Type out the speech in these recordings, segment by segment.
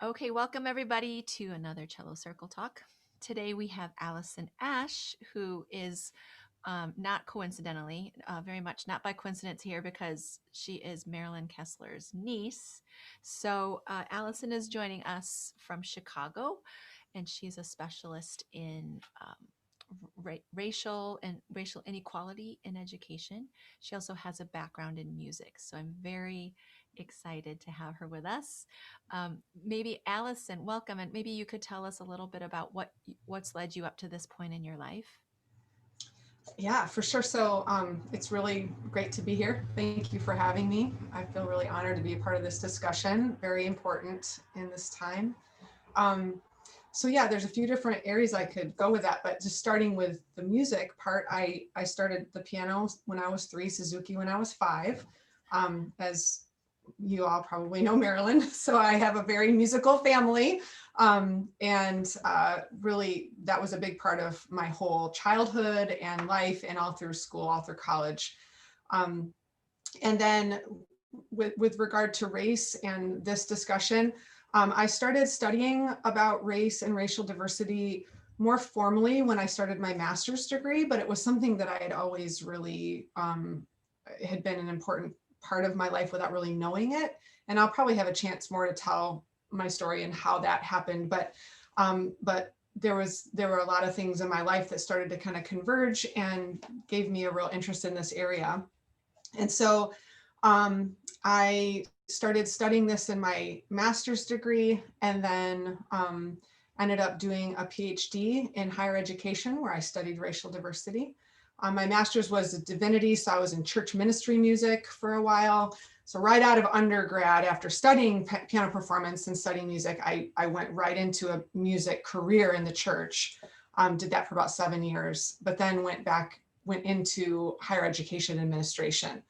Okay, welcome everybody to another Cello Circle Talk. Today we have Allison Ash, who is not coincidentally, very much not by coincidence here because she is Marilyn Kessler's niece. So Allison is joining us from Chicago, and she's a specialist in racial inequality in education. She also has a background in music, so I'm very excited to have her with us. Maybe Allison, welcome, and maybe you could tell us a little bit about what's led you up to this point in your life. Yeah, for sure. So it's really great to be here. Thank you for having me. I feel really honored to be a part of this discussion. Very important in this time. Um, so yeah, there's a few different areas I could go with that, but just starting with the music part, I started the piano when I was 3, Suzuki when I was 5. As you all probably know Maryland. So I have a very musical family. And really, that was a big part of my whole childhood and life and all through school, all through college. Um, and then with regard to race and this discussion, I started studying about race and racial diversity more formally when I started my master's degree, but it was something that I had always really had been an important part of my life without really knowing it. And I'll probably have a chance more to tell my story and how that happened. But there were a lot of things in my life that started to kind of converge and gave me a real interest in this area. And so I started studying this in my master's degree, and then ended up doing a PhD in higher education where I studied racial diversity. My master's was divinity, so I was in church ministry music for a while. So right out of undergrad, after studying piano performance and studying music, I went right into a music career in the church. Did that for about 7 years, but then went into higher education administration.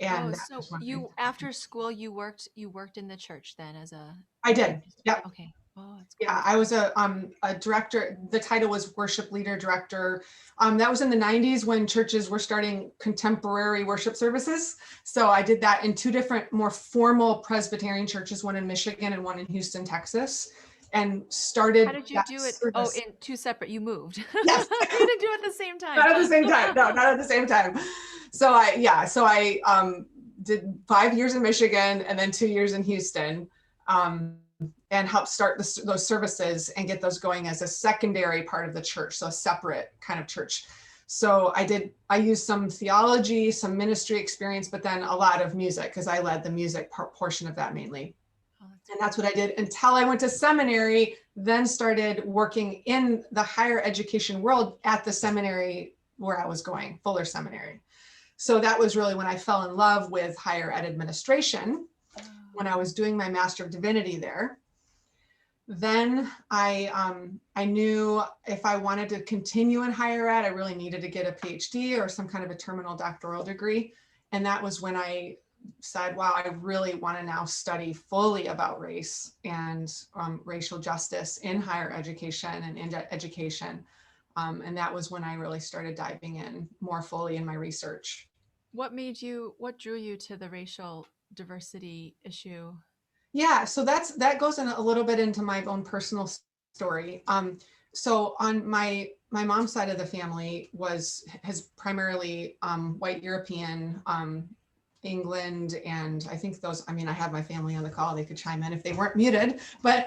Oh, And that so was when you after school you worked in the church then as a I like did. Yep. okay. Oh, that's Yeah, cool. I was a director. The title was worship leader director. That was in the 90s when churches were starting contemporary worship services. So I did that in 2 different, more formal Presbyterian churches, one in Michigan and one in Houston, Texas, and How started did you that do it? Oh, service. in two separate, you moved. You Yes, didn't do it at the same time. not at the same time. No, not at the same time. So I did 5 years in Michigan and then 2 years in Houston, and helped start those services and get those going as a secondary part of the church, so a separate kind of church. So I used some theology, some ministry experience, but then a lot of music because I led the music portion of that mainly. Oh, that's And that's cool. what I did until I went to seminary, then started working in the higher education world at the seminary where I was going, Fuller Seminary. So that was really when I fell in love with higher ed administration when I Oh, was doing my Master of Divinity there. Then I knew if I wanted to continue in higher ed, I really needed to get a PhD or some kind of a terminal doctoral degree. And that was when I said, wow, I really want to now study fully about race and racial justice in higher education and in education. And that was when I really started diving in more fully in my research. what drew you to the racial diversity issue? Yeah, so that goes in a little bit into my own personal story. So on my mom's side of the family has primarily white European, England, and I think those. I mean, I have my family on the call; they could chime in if they weren't muted. But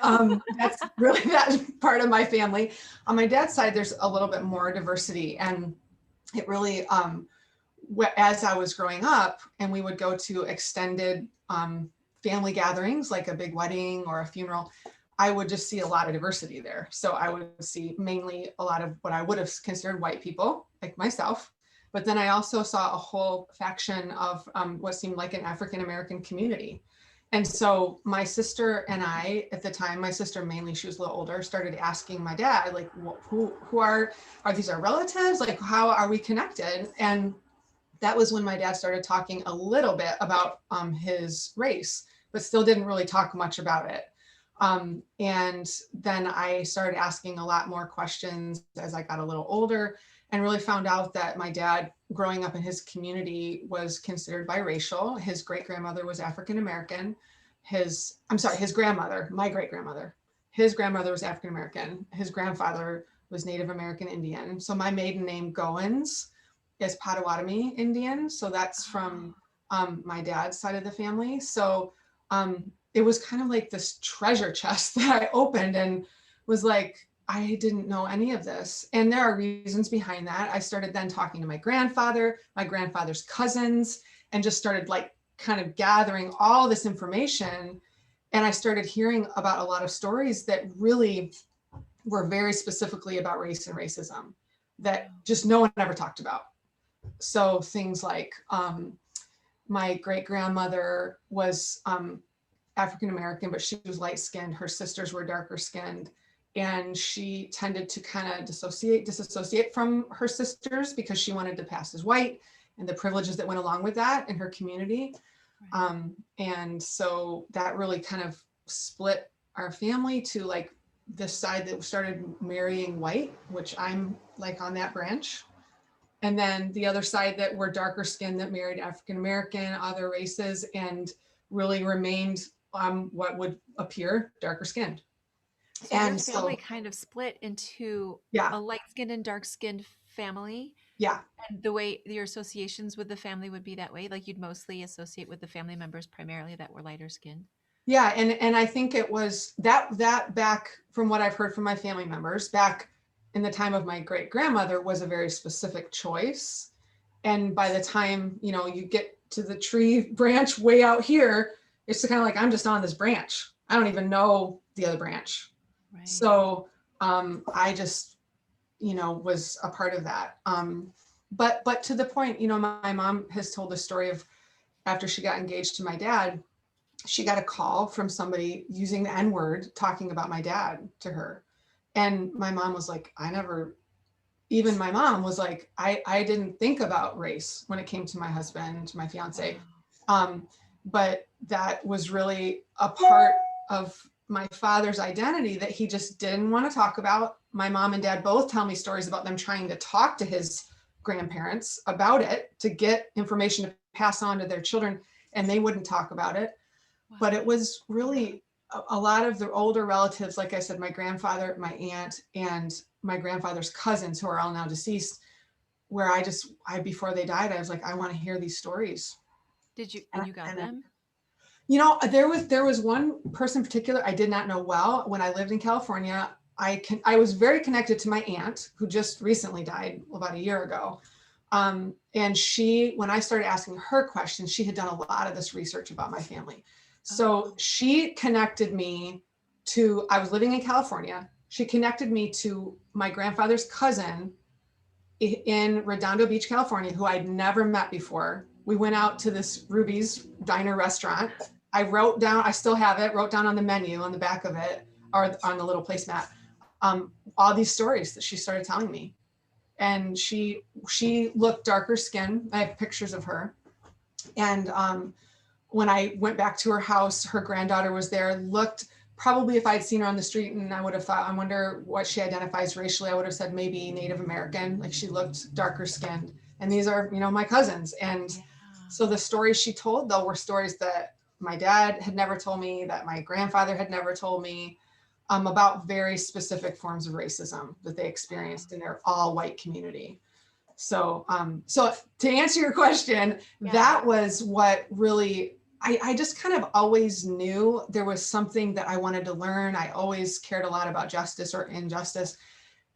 that's really that part of my family. On my dad's side, there's a little bit more diversity, and it really as I was growing up and we would go to extended family gatherings, like a big wedding or a funeral, I would just see a lot of diversity there. So I would see mainly a lot of what I would have considered white people, like myself. But then I also saw a whole faction of what seemed like an African American community. And so my sister and I, at the time, my sister mainly, she was a little older, started asking my dad, like, who are these our relatives? Like, how are we connected? And that was when my dad started talking a little bit about his race, but still didn't really talk much about it. And then I started asking a lot more questions as I got a little older and really found out that my dad, growing up in his community, was considered biracial. His great grandmother was African American. his grandmother, my great grandmother. His grandmother was African American. His grandfather was Native American Indian. So my maiden name Goins is Potawatomi Indian. So that's Oh, from my dad's side of the family. So it was kind of like this treasure chest that I opened and was like, I didn't know any of this. And there are reasons behind that. I started then talking to my grandfather's cousins, and just started like kind of gathering all this information. And I started hearing about a lot of stories that really were very specifically about race and racism that wow. just no one ever talked about. So things like my great grandmother was African American, but she was light skinned. Her sisters were darker skinned. And she tended to kind of disassociate from her sisters because she wanted to pass as white and the privileges that went along with that in her community. Right. And so that really kind of split our family to like this side that started marrying white, which I'm like on that branch. And then the other side that were darker skinned that married African American, other races, and really remained what would appear darker skinned. So your And family so, kind of split into yeah, a light-skinned and dark-skinned family, yeah, and the way your associations with the family would be that way, like you'd mostly associate with the family members primarily that were lighter skinned. yeah. And I think it was that back from what I've heard from my family members back in the time of my great grandmother was a very specific choice. And by the time, you get to the tree branch way out here, it's kind of like, I'm just on this branch. I don't even know the other branch. Right. So I just, was a part of that. But to the point, my mom has told the story of after she got engaged to my dad, she got a call from somebody using the N word talking about my dad to her. And my mom was like, even my mom was like, I didn't think about race when it came to my husband, my fiance. Wow. Um, but that was really a part of my father's identity that he just didn't want to talk about. My mom and dad both tell me stories about them trying to talk to his grandparents about it to get information to pass on to their children, and they wouldn't talk about it. But it Wow. was really a lot of the older relatives, like I said, my grandfather, my aunt, and my grandfather's cousins, who are all now deceased, where before they died, I was like, I want to hear these stories. And you got And them? there was one person in particular I did not know well when I lived in California. I was very connected to my aunt who just recently died about a year ago. And when I started asking her questions, she had done a lot of this research about my family. So Oh, she connected me I was living in California. She connected me to my grandfather's cousin in Redondo Beach, California, who I'd never met before. We went out to this Ruby's Diner restaurant. I still have it, wrote down on the menu on the back of it, or on the little placemat, all these stories that she started telling me. And she looked darker skinned. I have pictures of her. And when I went back to her house, her granddaughter was there, looked probably, if I had seen her on the street and I would have thought, I wonder what she identifies racially, I would have said maybe Native American, like she looked darker skinned. And these are, my cousins. And yeah. so the stories she told, though, were stories that my dad had never told me, that my grandfather had never told me, about very specific forms of racism that they Wow. experienced in their all white community. So to answer your question, Yeah. that was what really I just kind of always knew there was something that I wanted to learn. I always cared a lot about justice or injustice.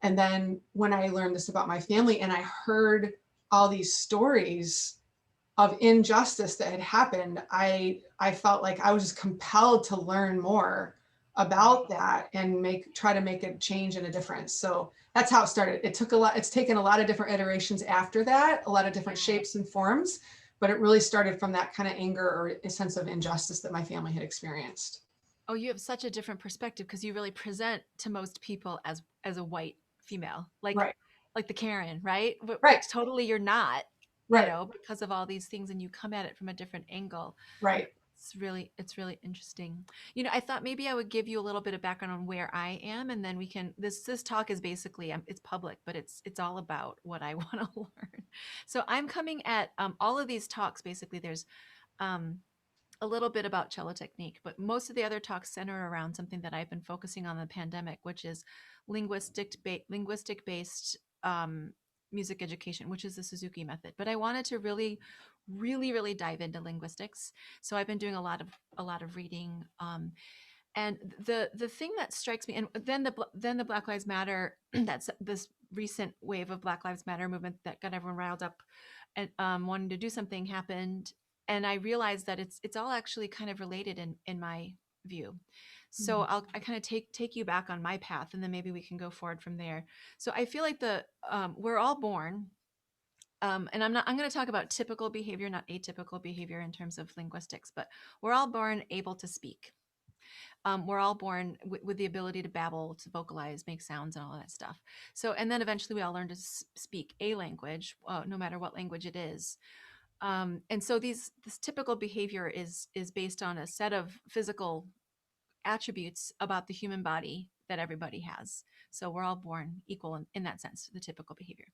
And then when I learned this about my family and I heard all these stories of injustice that had happened, I felt like I was just compelled to learn more Right. about that and try to make a change and a difference. So that's how it started. It's taken a lot of different iterations after that, a lot of different Yeah. shapes and forms, but it really started from that kind of anger or a sense of injustice that my family had experienced. Oh, you have such a different perspective because you really present to most people as a white female, Right, like the Karen, right? right, Which totally you're not, right, because of all these things, and you come at it from a different angle. right. It's really interesting. I thought maybe I would give you a little bit of background on where I am, and then we can. This talk is basically it's public, but it's all about what I want to learn. So I'm coming at all of these talks. Basically, there's um, a little bit about cello technique, but most of the other talks center around something that I've been focusing on in the pandemic, which is linguistic based music education, which is the Suzuki method. But I wanted to really dive into linguistics, so I've been doing a lot of reading. And the thing that strikes me, and then the Black Lives Matter, that's this recent wave of Black Lives Matter movement that got everyone riled up and wanting to do something happened, and I realized that it's all actually kind of related in my view. So I kind of take you back on my path, and then maybe we can go forward from there. So I feel like the we're all born, and I'm going to talk about typical behavior, not atypical behavior in terms of linguistics, but we're all born able to speak. We're all born with the ability to babble, to vocalize, make sounds, and all of that stuff. So, and then eventually we all learn to speak a language, no matter what language it is. And so this typical behavior is based on a set of physical attributes about the human body that everybody has. So we're all born equal in that sense, the typical behavior.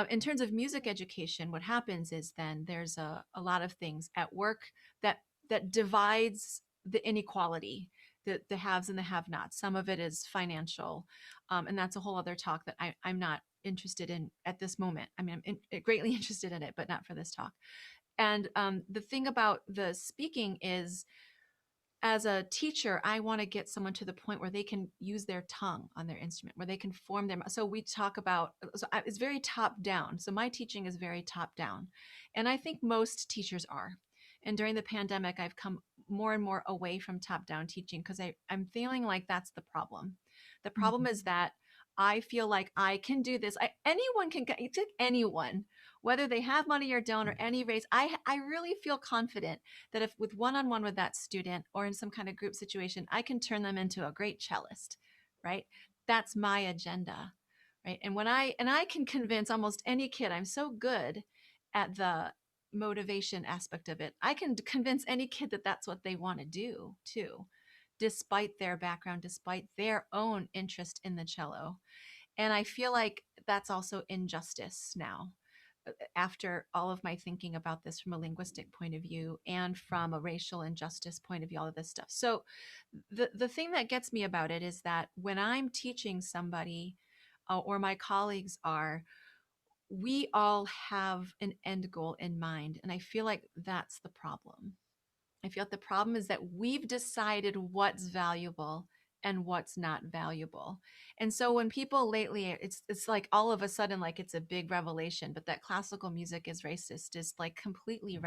In terms of music education, what happens is then there's a lot of things at work that divides the inequality, the haves and the have-nots. Some of it is financial, and that's a whole other talk that I'm not interested in at this moment. I mean, greatly interested in it, but not for this talk. And the thing about the speaking is, as a teacher, I want to get someone to the point where they can use their tongue on their instrument, where they can form them. So we talk about, it's very top down. So my teaching is very top down. And I think most teachers are. And during the pandemic, I've come more and more away from top down teaching because I'm feeling like that's the problem. The problem is that I feel like I can do this. Anyone can, it took anyone, whether they have money or don't, or any race. I really feel confident that if with one-on-one with that student or in some kind of group situation, I can turn them into a great cellist, right? That's my agenda, right? And I can convince almost any kid. I'm so good at the motivation aspect of it. I can convince any kid that that's what they want to do too, despite their background, despite their own interest in the cello. And I feel like that's also injustice now, after all of my thinking about this from a linguistic point of view and from a racial injustice point of view, all of this stuff. So the thing that gets me about it is that when I'm teaching somebody, or my colleagues are, we all have an end goal in mind. And I feel like that's the problem. I feel like the problem is that we've decided what's valuable and what's not valuable. And so when people lately, it's like all of a sudden, like it's a big revelation, but that classical music is racist is like completely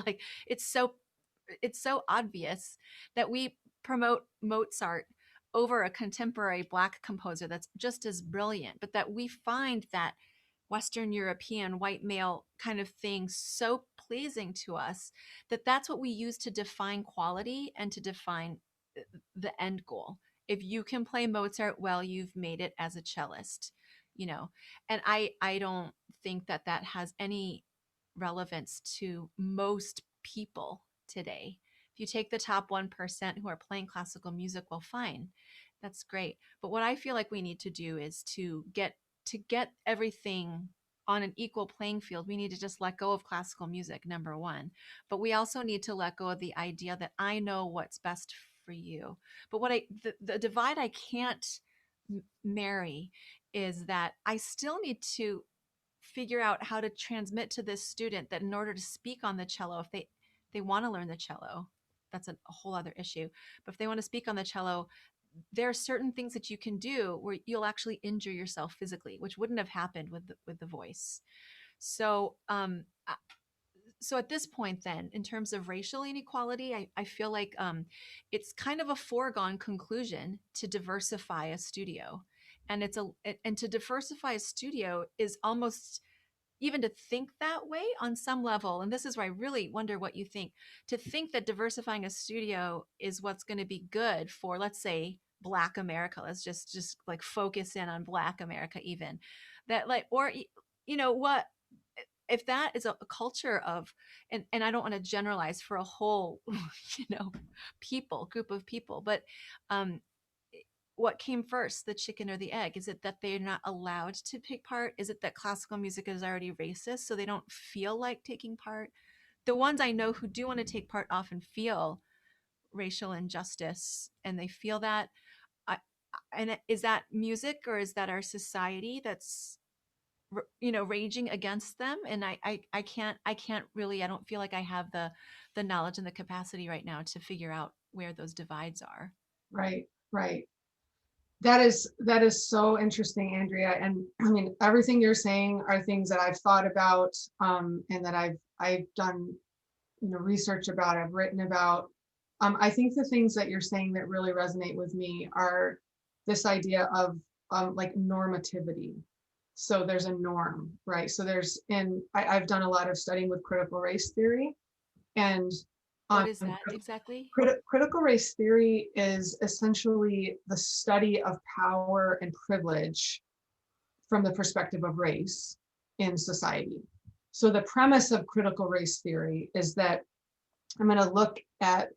like it's so obvious that we promote Mozart over a contemporary Black composer that's just as brilliant, but that we find that Western European white male kind of thing so pleasing to us that that's what we use to define quality and to define the end goal. If you can play Mozart well, you've made it as a cellist, you know. And I don't think that that has any relevance to most people today. If you take the top 1% who are playing classical music, well, fine, that's great. But what I feel like we need to do is to get everything on an equal playing field. We need to just let go of classical music, number one. But we also need to let go of the idea that I know what's best for you. But the divide I can't marry is that I still need to figure out how to transmit to this student that in order to speak on the cello, if they want to learn the cello, that's a whole other issue. But if they want to speak on the cello, there are certain things that you can do where you'll actually injure yourself physically, which wouldn't have happened with the voice. So so at this point then, in terms of racial inequality, I feel like it's kind of a foregone conclusion to diversify a studio. And to diversify a studio is almost, even to think that way on some level, and this is where I really wonder what you think, to think that diversifying a studio is what's going to be good for, let's say, Black America. Let's just like focus in on Black America, even that, like, or what, if that is a culture of, and I don't want to generalize for a whole you know group of people, but um what came first, the chicken or the egg? Is it that they're not allowed to take part? Is it that classical music is already racist, so they don't feel like taking part? the ones I know who do want to take part often feel racial injustice, and they feel that. I, and is that music, or is that our society that's raging against them? And I can't really, I don't feel like I have the knowledge and the capacity right now to figure out where those divides are. Right, right. That is so interesting, Andrea. And I mean, everything you're saying are things that I've thought about, and that I've done, research about, I've written about. I think the things that you're saying that really resonate with me are this idea of like normativity. So there's a norm, right? So I've done a lot of studying with critical race theory, and What um, is that exactly? critical race theory is essentially the study of power and privilege from the perspective of race in society. So the premise of critical race theory is that I'm going to look at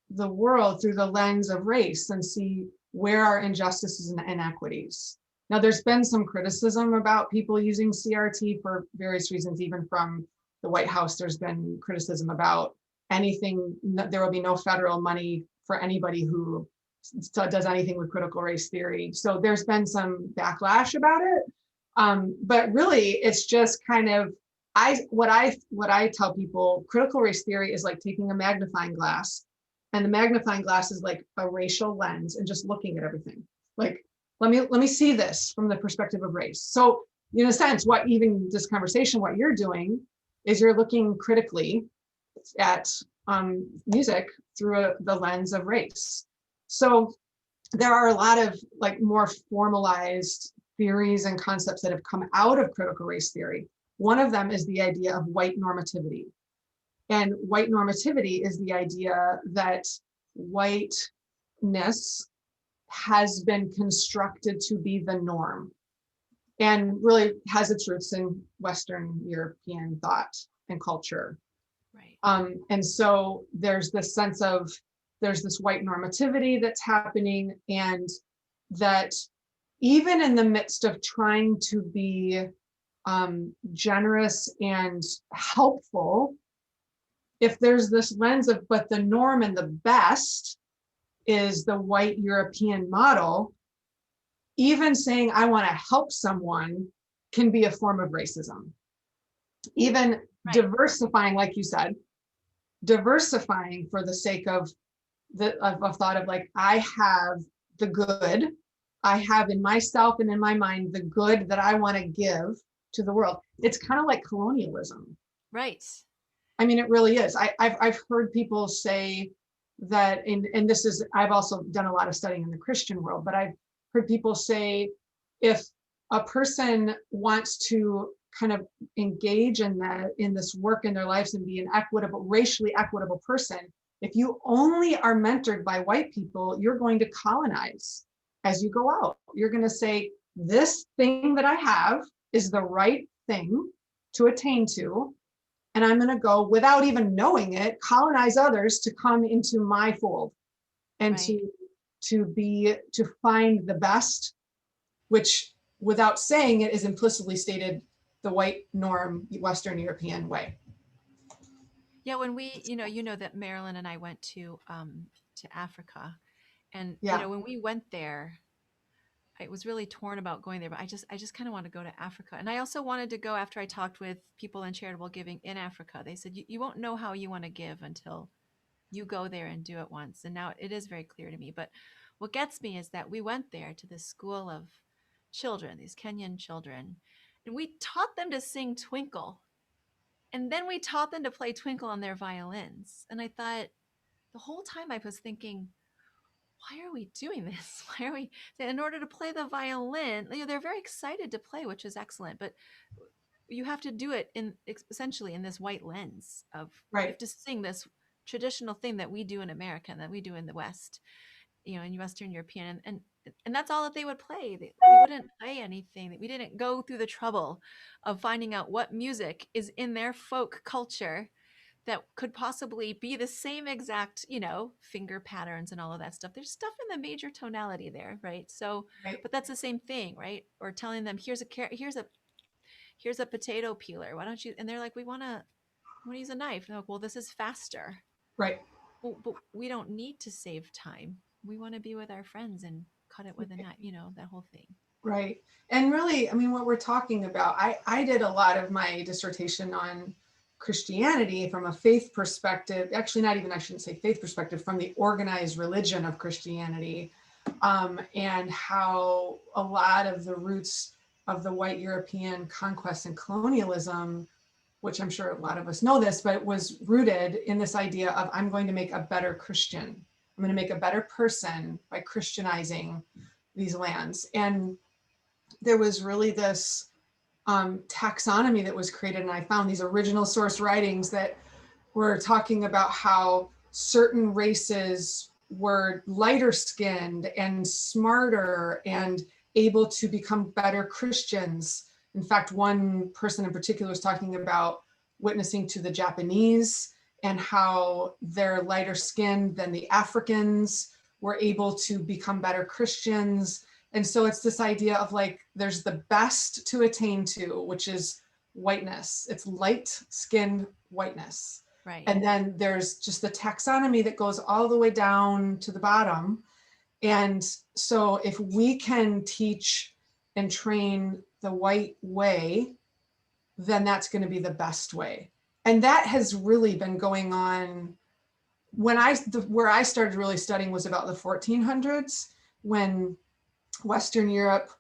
the world through the lens of race and see where are injustices and inequities. Now, there's been some criticism about people using CRT for various reasons, even from the White House. There's been criticism about anything, there will be no federal money for anybody who does anything with critical race theory. So there's been some backlash about it. But really, it's just kind of, what I tell people, critical race theory is like taking a magnifying glass, and the magnifying glass is like a racial lens, and just looking at everything. Like, let me see this from the perspective of race. So in a sense, what even this conversation, what you're doing is you're looking critically at music through the lens of race. So there are a lot of like more formalized theories and concepts that have come out of critical race theory. One of them is the idea of white normativity. And white normativity is the idea that whiteness has been constructed to be the norm, and really has its roots in Western European thought and culture. Right. And so there's this sense of, there's this white normativity that's happening, and that even in the midst of trying to be generous and helpful, if there's this lens of, but the norm and the best is the white European model, even saying I want to help someone can be a form of racism. Even Right. diversifying, like you said, diversifying for the sake of of thought of like, I have the good, I have in myself and in my mind the good that I want to give to the world. It's kind of like colonialism. Right. I mean, it really is. I've heard people say that, and this is, I've also done a lot of studying in the Christian world, but I've heard people say, if a person wants to kind of engage in that, in this work in their lives, and be an equitable, racially equitable person, if you only are mentored by white people, you're going to colonize as you go out. You're going to say, this thing that I have is the right thing to attain to, and I'm going to go, without even knowing it, colonize others to come into my fold, and Right. to find the best, which without saying it is implicitly stated the white norm Western European way. Yeah, when we, that Marilyn and I went to Africa, and Yeah, when we went there, I was really torn about going there, but I just kind of want to go to Africa. And I also wanted to go after I talked with people in charitable giving in Africa. They said you won't know how you want to give until you go there and do it once. And now it is very clear to me. But what gets me is that we went there to this school of children, these Kenyan children, and we taught them to sing Twinkle. And then we taught them to play Twinkle on their violins. And I thought the whole time I was thinking, why are we doing this? Why are we, in order to play the violin, they're very excited to play, which is excellent, but you have to do it in essentially in this white lens of, you right, have to sing this traditional thing that we do in America and that we do in the West, in Western European, and that's all that they would play. They wouldn't play anything. We didn't go through the trouble of finding out what music is in their folk culture that could possibly be the same exact, finger patterns and all of that stuff. There's stuff in the major tonality there, right? So, right, but that's the same thing, right? Or telling them, here's a potato peeler. Why don't you? And they're like, we want to. want to use a knife. They're like, well, this is faster. Right. Well, but we don't need to save time. We want to be with our friends and cut it with a knife, that whole thing. Right. And really, I mean, what we're talking about, I did a lot of my dissertation on Christianity from a faith perspective. Actually, not even, I shouldn't say faith perspective, from the organized religion of Christianity, and how a lot of the roots of the white European conquest and colonialism, which I'm sure a lot of us know this, but it was rooted in this idea of I'm going to make a better Christian. I'm going to make a better person by Christianizing these lands. And there was really this taxonomy that was created. And I found these original source writings that were talking about how certain races were lighter skinned and smarter and able to become better Christians. In fact, one person in particular was talking about witnessing to the Japanese and how they're lighter skinned than the Africans were able to become better Christians. And so it's this idea of like, there's the best to attain to, which is whiteness. It's light skinned whiteness. Right. And then there's just the taxonomy that goes all the way down to the bottom. And so if we can teach and train the white way, then that's going to be the best way. And that has really been going on. Where I started really studying was about the 1400s, when Western Europe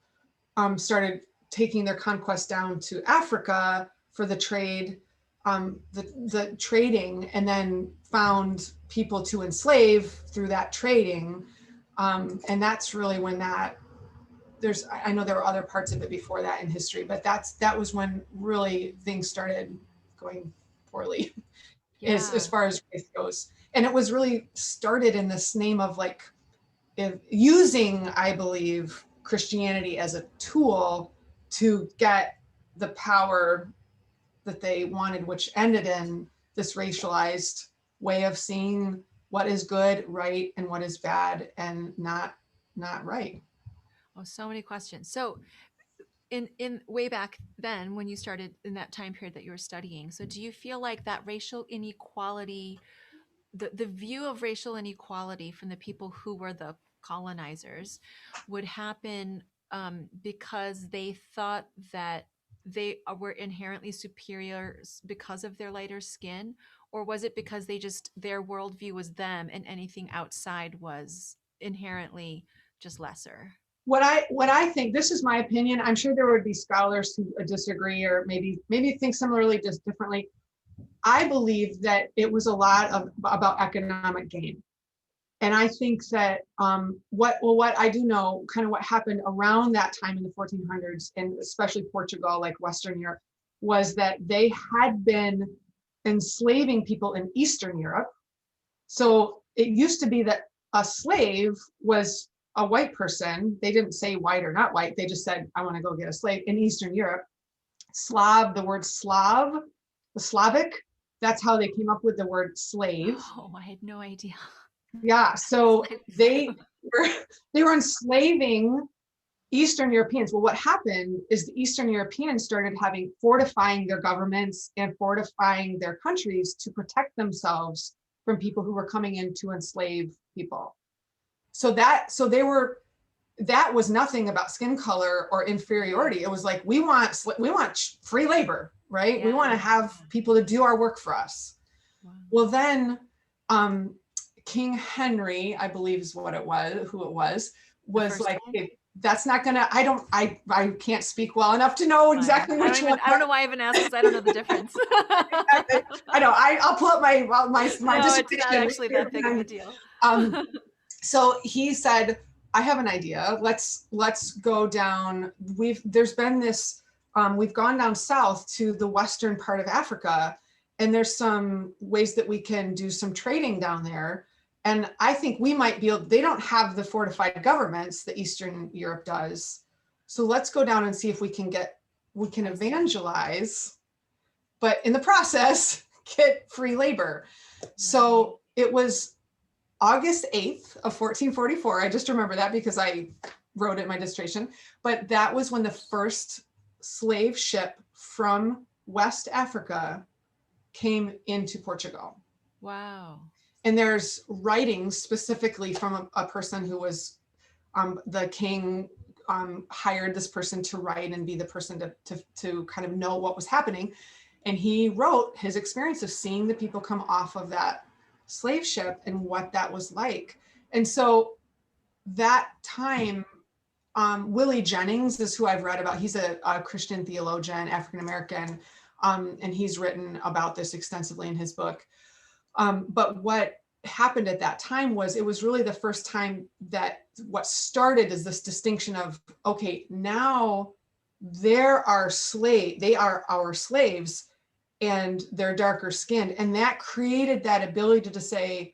started taking their conquest down to Africa for the trade, the trading, and then found people to enslave through that trading. And that's really when I know there were other parts of it before that in history, but that was when really things started going poorly as Yeah. far as race goes. And it was really started in this name of like using, I believe, Christianity as a tool to get the power that they wanted, which ended in this racialized way of seeing what is good, right, and what is bad and not right. Oh, so many questions. So in way back then when you started in that time period that you were studying, so do you feel like that racial inequality, the view of racial inequality from the people who were the colonizers would happen because they thought that they were inherently superior because of their lighter skin, or was it because their worldview was them and anything outside was inherently just lesser? What I think, this is my opinion. I'm sure there would be scholars who disagree or maybe think similarly, just differently. I believe that it was a lot about economic gain. And I think that what I do know, kind of what happened around that time in the 1400s, and especially Portugal, like Western Europe, was that they had been enslaving people in Eastern Europe. So it used to be that a slave was a white person. They didn't say white or not white. They just said, I want to go get a slave in Eastern Europe. Slav, the word Slav, the Slavic, that's how they came up with the word slave. Oh, I had no idea. Yeah, so Slave. were they were enslaving Eastern Europeans. Well, what happened is the Eastern Europeans started fortifying their governments and fortifying their countries to protect themselves from people who were coming in to enslave people. That was nothing about skin color or inferiority. It was like, we want free labor, right? Yeah. We want to have people to do our work for us. Wow. Well, then King Henry, I believe is who it was like, that's not gonna, I can't speak well enough to know exactly which one. I don't know why I even asked, because I don't know the difference. I know, I'll pull up my no, it's not actually that big of a deal. So he said, I have an idea. Let's go down. There's been this, we've gone down south to the western part of Africa, and there's some ways that we can do some trading down there. And I think we might be able, they don't have the fortified governments that Eastern Europe does. So let's go down and see if we can evangelize, but in the process, get free labor. Right. So it was August 8th of 1444. I just remember that because I wrote it in my dissertation. But that was when the first slave ship from West Africa came into Portugal. Wow. And there's writings specifically from a person who was the king hired this person to write and be the person to kind of know what was happening. And he wrote his experience of seeing the people come off of that slave ship and what that was like. And so that time, Willie Jennings is who I've read about. He's a Christian theologian, African-American, and he's written about this extensively in his book. But what happened at that time was it was really the first time that what started is this distinction of, okay, now they are our slaves and they're darker skinned. And that created that ability to say,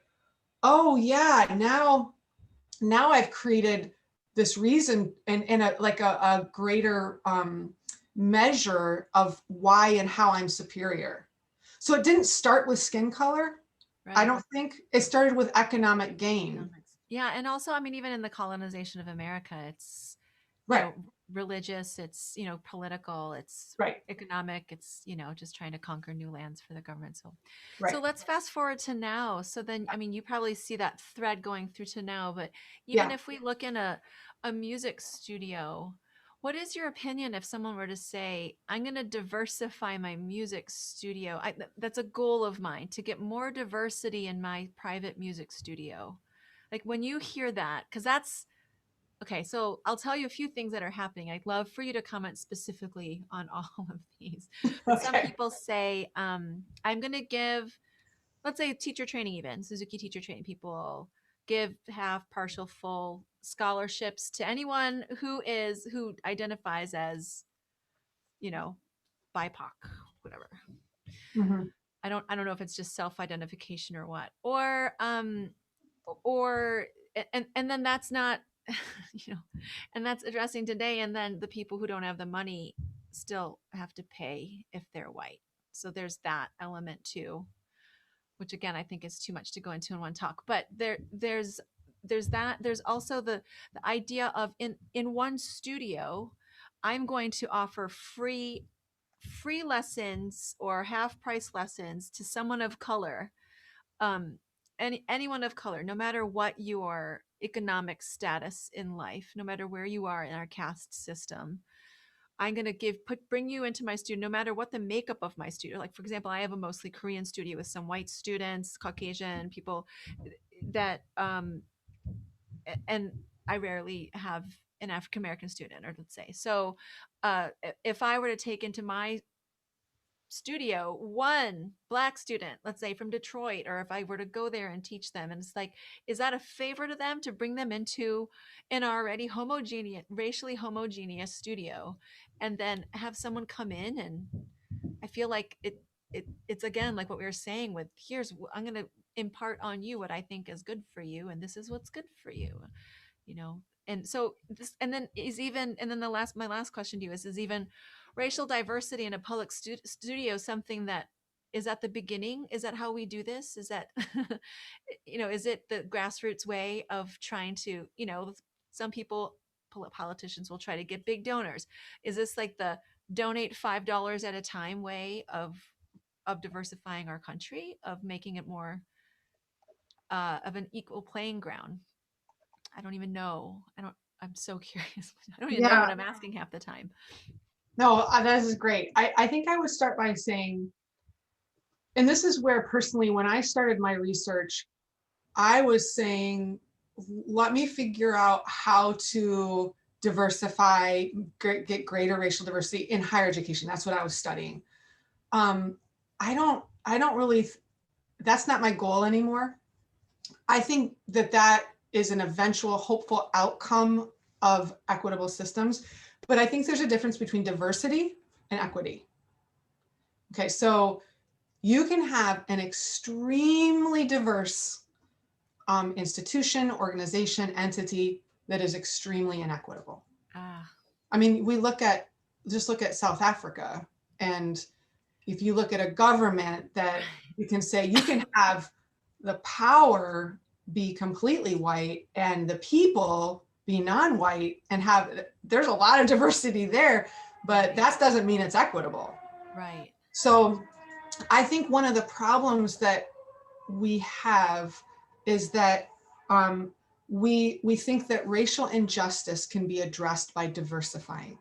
oh yeah, now I've created this reason and a greater measure of why and how I'm superior. So it didn't start with skin color. I Right. don't think it started with economic gain. Economics. Yeah, and also, I mean, even in the colonization of America, it's, Right, religious, it's, political, it's right, economic, it's, just trying to conquer new lands for the government. So right. let's fast forward to now. So then, I mean, you probably see that thread going through to now, but even Yeah. if we look in a music studio, what is your opinion if someone were to say, I'm going to diversify my music studio? That's a goal of mine, to get more diversity in my private music studio. Like when you hear that, because that's okay, so I'll tell you a few things that are happening. I'd love for you to comment specifically on all of these. But some Okay. people say, I'm going to give, let's say teacher training, even Suzuki teacher training, people give half, partial, full scholarships to anyone who identifies as, you know, BIPOC, whatever. Mhm. I don't know if it's just self-identification or what. Or and then that's not you know and that's addressing today, and then the people who don't have the money still have to pay if they're white. So there's that element too, which again I think is too much to go into in one talk. But there's also the idea of in one studio I'm going to offer free lessons or half price lessons to someone of color, um anyone of color, no matter what your economic status in life, no matter where you are in our caste system. I'm going to bring you into my studio, no matter what the makeup of my studio. Like, for example, I have a mostly Korean studio with some white students, Caucasian people that and I rarely have an African American student, or let's say. So if I were to take into my studio one black student, let's say from Detroit, or if I were to go there and teach them, and it's like, is that a favor to them to bring them into an already homogeneous, racially homogeneous studio, and then have someone come in? And I feel like it's again like what we were saying with, I'm going to impart on you what I think is good for you, and this is what's good for you, you know. And so this, and then is even, and then my last question to you is even racial diversity in a public studio something that is at the beginning? Is that how we do this? Is that is it the grassroots way of trying to, some people, politicians, will try to get big donors? Is this like the donate $5 at a time way of diversifying our country, of making it more of an equal playing ground? I don't even know. I'm so curious. I don't even know what Yeah. I'm asking half the time. No, that is great. I think I would start by saying, and this is where personally, when I started my research, I was saying, let me figure out how to diversify, get greater racial diversity in higher education. That's what I was studying. Um, I don't really, that's not my goal anymore. I think that is an eventual hopeful outcome of equitable systems. But I think there's a difference between diversity and equity. Okay, so you can have an extremely diverse institution, organization, entity that is extremely inequitable. Ah, I mean, just look at South Africa, and if you look at a government that you can say you can have the power be completely white and the people be non-white and there's a lot of diversity there, but right, that doesn't mean it's equitable. right. So I think one of the problems that we have is that we think that racial injustice can be addressed by diversifying.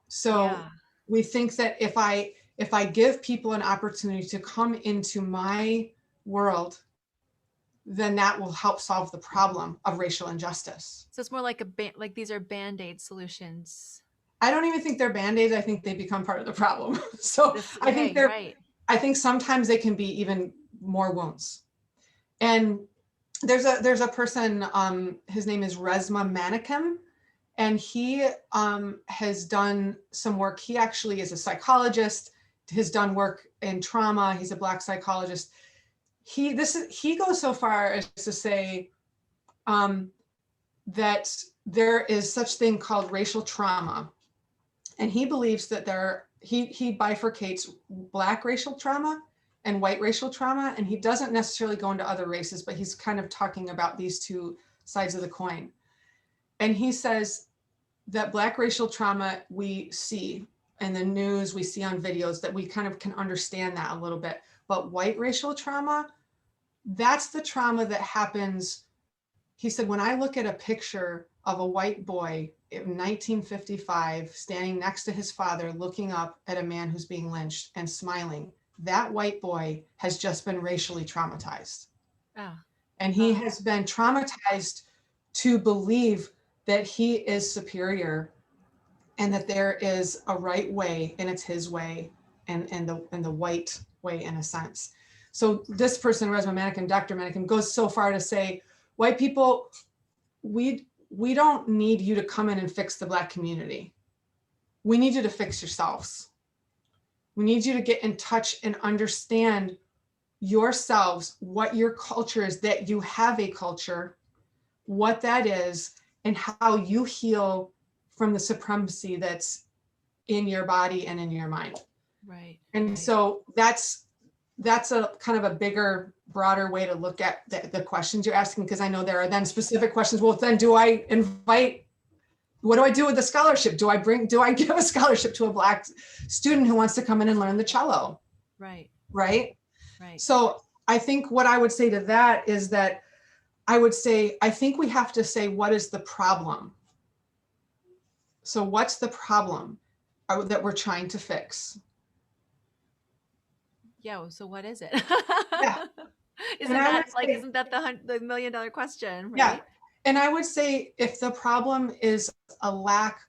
So Yeah. we think that if I give people an opportunity to come into my world, then that will help solve the problem of racial injustice. So it's more like like these are band-aid solutions. I don't even think they're band-aids. I think they become part of the problem. So This I think okay, right. I think sometimes they can be even more wounds. And there's a person, his name is Resma Manikim, and he has done some work. He actually is a psychologist, has done work in trauma. He's a Black psychologist. He goes so far as to say um, that there is such thing called racial trauma, and he believes that he bifurcates Black racial trauma and white racial trauma, and he doesn't necessarily go into other races, but he's kind of talking about these two sides of the coin. And he says that Black racial trauma we see in the news, we see on videos, that we kind of can understand that a little bit. But white racial trauma, that's the trauma that happens. He said, when I look at a picture of a white boy in 1955 standing next to his father, looking up at a man who's being lynched and smiling, that white boy has just been racially traumatized. Ah, And he ah, has been traumatized to believe that he is superior and that there is a right way and it's his way, and the white way in a sense. So this person, Resma Manikin, Dr. Manikin, goes so far to say, white people, we don't need you to come in and fix the Black community. We need you to fix yourselves. We need you to get in touch and understand yourselves, what your culture is, that you have a culture, what that is, and how you heal from the supremacy that's in your body and in your mind. right, And right. so that's a kind of a bigger, broader way to look at the questions you're asking, because I know there are then specific questions. Well, then do I invite, what do I do with the scholarship? Do I give a scholarship to a Black student who wants to come in and learn the cello? Right, Right. right. So I think what I would say to that is that I would say, I think we have to say, what is the problem? So what's the problem that we're trying to fix? Yeah, well, so what is it? Yeah. And Isn't I would that like say, isn't that the million-dollar question, yeah. right? And I would say if the problem is a lack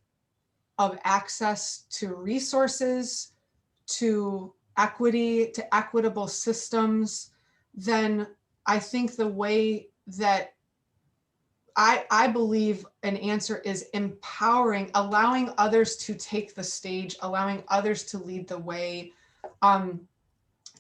of access to resources, to equity, to equitable systems, then I think the way that I believe an answer is empowering, allowing others to take the stage, allowing others to lead the way. Um,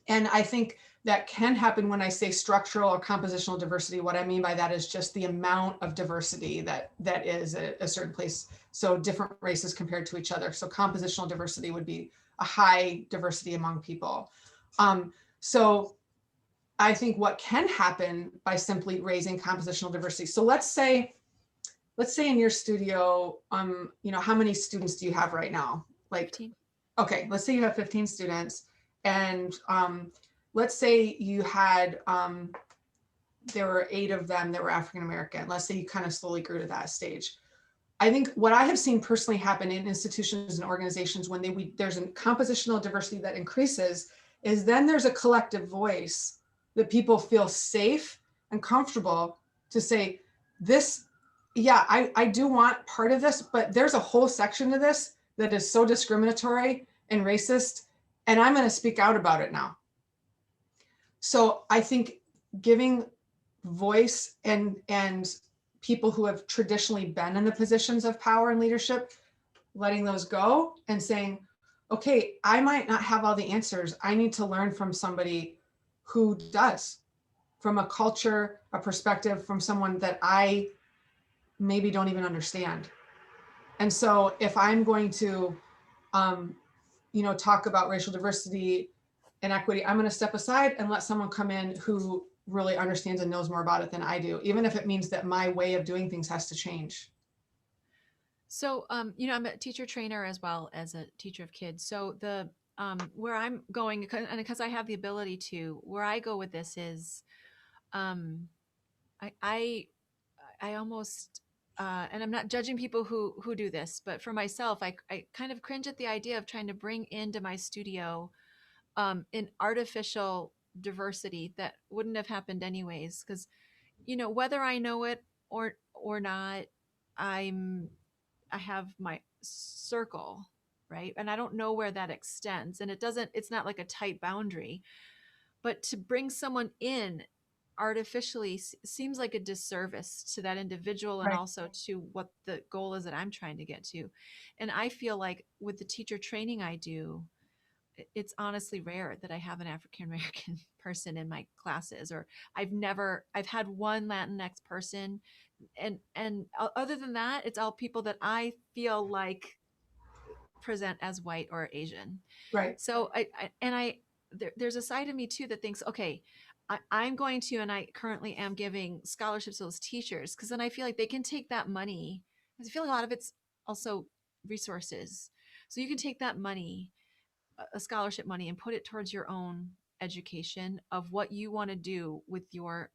and I think that can happen when I say structural or compositional diversity. What I mean by that is just the amount of diversity that is a certain place. So different races compared to each other. So compositional diversity would be a high diversity among people. So I think what can happen by simply raising compositional diversity. So let's say in your studio, how many students do you have right now? Like, 15. okay, let's say you have 15 students, and let's say you had there were 8 of them that were African American. Let's say you kind of slowly grew to that stage. I think what I have seen personally happen in institutions and organizations when there's a compositional diversity that increases, is then there's a collective voice that people feel safe and comfortable to say, this, yeah, I do want part of this, but there's a whole section of this that is so discriminatory and racist, and I'm going to speak out about it now. So I think giving voice and people who have traditionally been in the positions of power and leadership, letting those go and saying, okay, I might not have all the answers. I need to learn from somebody who does, from a culture, a perspective, from someone that I maybe don't even understand. And so if I'm going to, talk about racial diversity and equity, I'm going to step aside and let someone come in who really understands and knows more about it than I do, even if it means that my way of doing things has to change. So, I'm a teacher trainer as well as a teacher of kids. So where I'm going, and because I have the ability to, where I go with this is, um, I, I, I almost, and I'm not judging people who do this, but for myself, I kind of cringe at the idea of trying to bring into my studio an artificial diversity that wouldn't have happened anyways. Because whether I know it or not, I'm I have my circle, right? And I don't know where that extends, and it's not like a tight boundary. But to bring someone in artificially seems like a disservice to that individual and Right. also to what the goal is that I'm trying to get to. And I feel like with the teacher training I do, it's honestly rare that I have an African American person in my classes, or I've had one Latinx person, and other than that, it's all people that I feel like present as white or Asian. Right. So there's a side of me too that thinks, okay, I'm going to, and I currently am giving scholarships to those teachers, because then I feel like they can take that money. I feel like a lot of it's also resources. So you can take that money, a scholarship money, and put it towards your own education of what you want to do with your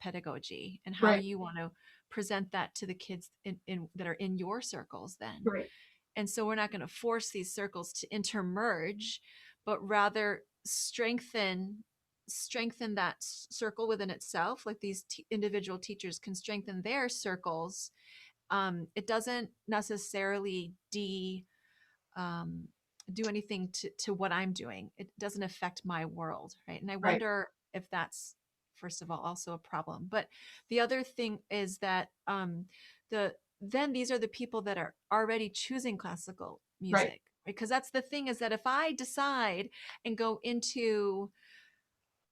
pedagogy and how Right. you want to present that to the kids in that are in your circles then. Right. And so we're not going to force these circles to intermerge, but rather strengthen that circle within itself. Like these individual teachers can strengthen their circles. It doesn't necessarily um, do anything to what I'm doing. It doesn't affect my world, right? And I Right. wonder if that's, first of all, also a problem. But the other thing is that then these are the people that are already choosing classical Right. music, right? Because that's the thing, is that if I decide and go into,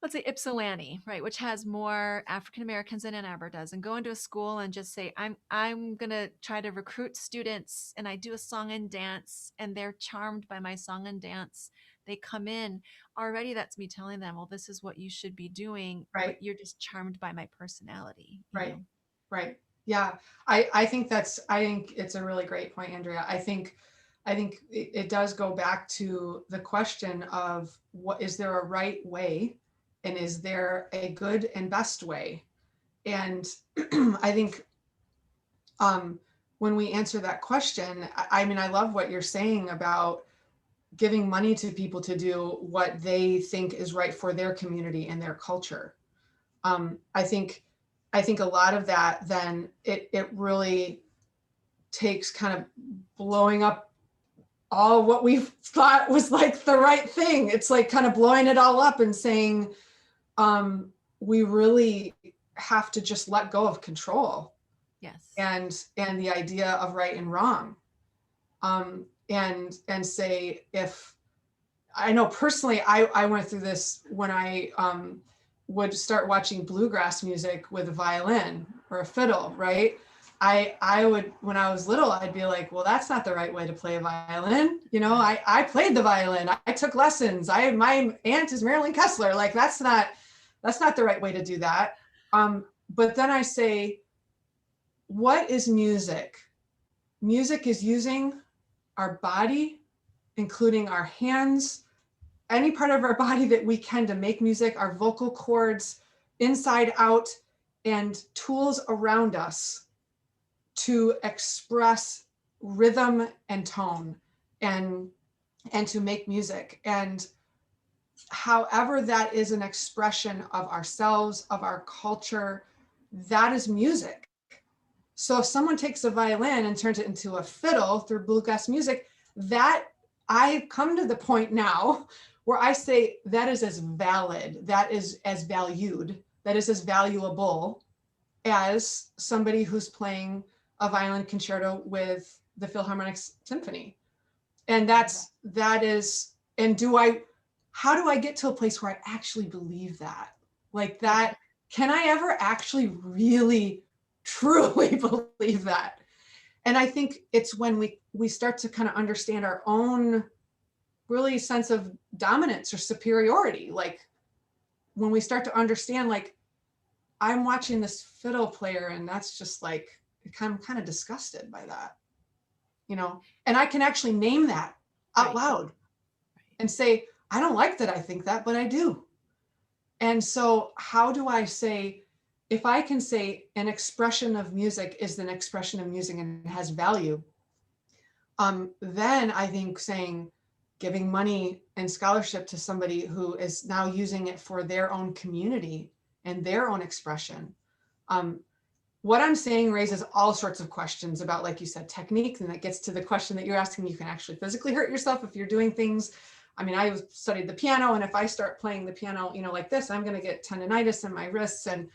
let's say, Ypsilanti, right, which has more African Americans than Ann Arbor does, and go into a school and just say, I'm gonna try to recruit students, and I do a song and dance, and they're charmed by my song and dance. They come in already. That's me telling them, well, this is what you should be doing, but Right. you're just charmed by my personality, Right. Right. Yeah. I think it's a really great point, Andrea. I think it does go back to the question of, what is there a right way, and is there a good and best way? And I think when we answer that question, I mean, I love what you're saying about giving money to people to do what they think is right for their community and their culture. I think a lot of that, then it really takes kind of blowing up all what we thought was like the right thing. It's like kind of blowing it all up and saying, we really have to just let go of control Yes. and the idea of right and wrong. And say, if I know personally, I went through this when I would start watching bluegrass music with a violin or a fiddle, right? I would, when I was little, I'd be like, well, that's not the right way to play a violin. I played the violin. I took lessons. My aunt is Marilyn Kessler. Like, that's not the right way to do that. But then I say, what is music? Music is using our body, including our hands, any part of our body that we can, to make music, our vocal cords, inside out, and tools around us to express rhythm and tone, and to make music. And however that is an expression of ourselves, of our culture, that is music. So if someone takes a violin and turns it into a fiddle through bluegrass music, that, I've come to the point now where I say that is as valid, that is as valued, that is as valuable as somebody who's playing a violin concerto with the Philharmonic Symphony. And that is, and how do I get to a place where I actually believe that? Like Yeah. that, can I ever actually really truly believe that? And I think it's when we start to kind of understand our own really sense of dominance or superiority. Like, when we start to understand, like, I'm watching this fiddle player, and that's just like, I'm kind of disgusted by that, and I can actually name that out Right. loud. and say, I don't like that I think that, but I do. And so how do I say, if I can say an expression of music is an expression of music and has value, then I think saying, giving money and scholarship to somebody who is now using it for their own community and their own expression. Um, what I'm saying raises all sorts of questions about, like you said, technique, and that gets to the question that you're asking. You can actually physically hurt yourself if you're doing things. I mean, I studied the piano, and if I start playing the piano, like this, I'm going to get tendonitis in my wrists. And,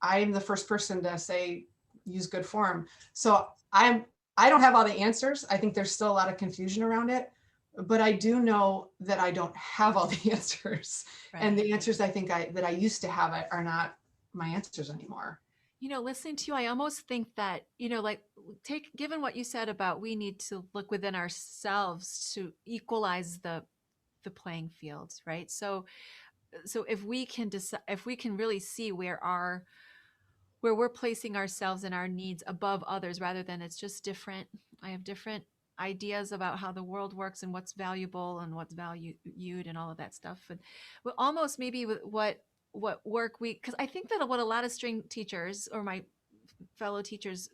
I'm the first person to say, use good form. So I don't have all the answers. I think there's still a lot of confusion around it, but I do know that I don't have all the answers. And Right. the answers I think that I used to have are not my answers anymore. Listening to you, I almost think that, like, given what you said about we need to look within ourselves to equalize the playing fields, right? So if we can decide, if we can really see where we're placing ourselves and our needs above others, rather than it's just different. I have different ideas about how the world works and what's valuable and what's valued and all of that stuff. And almost maybe with what work we, because I think that what a lot of string teachers or my fellow teachers